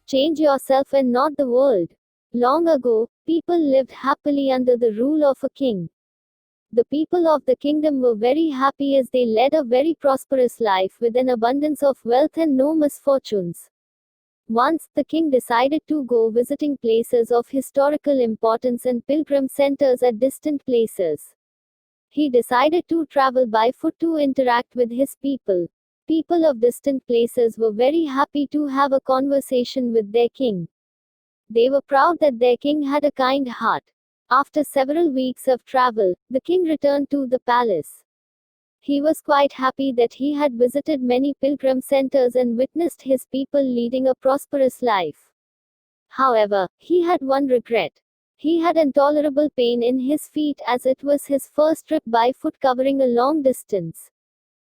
Change yourself and not the world. Long ago, people lived happily under the rule of a king. The people of the kingdom were very happy as they led a very prosperous life with an abundance of wealth and no misfortunes. Once, the king decided to go visiting places of historical importance and pilgrim centers at distant places. He decided to travel by foot to interact with his people. People of distant places were very happy to have a conversation with their king. They were proud that their king had a kind heart. After several weeks of travel, the king returned to the palace. He was quite happy that he had visited many pilgrim centers and witnessed his people leading a prosperous life. However, he had one regret. He had intolerable pain in his feet as it was his first trip by foot covering a long distance.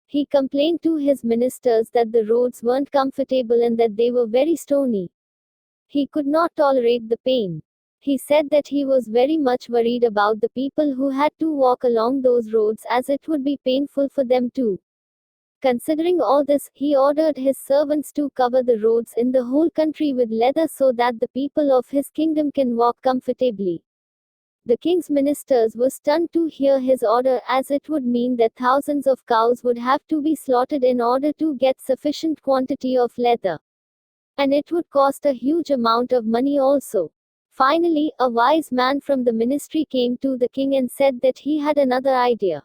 He complained to his ministers that the roads weren't comfortable and that they were very stony. He could not tolerate the pain. He said that he was very much worried about the people who had to walk along those roads as it would be painful for them too. Considering all this, he ordered his servants to cover the roads in the whole country with leather so that the people of his kingdom can walk comfortably. The king's ministers were stunned to hear his order as it would mean that thousands of cows would have to be slaughtered in order to get sufficient quantity of leather. And it would cost a huge amount of money also. Finally, a wise man from the ministry came to the king and said that he had another idea.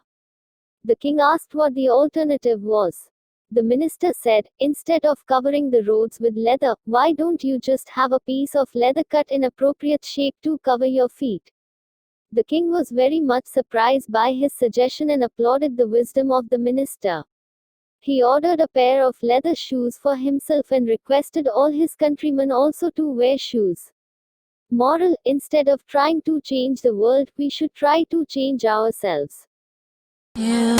The king asked what the alternative was. The minister said, instead of covering the roads with leather, why don't you just have a piece of leather cut in appropriate shape to cover your feet? The king was very much surprised by his suggestion and applauded the wisdom of the minister. He ordered a pair of leather shoes for himself and requested all his countrymen also to wear shoes. Moral: instead of trying to change the world, we should try to change ourselves. Yeah.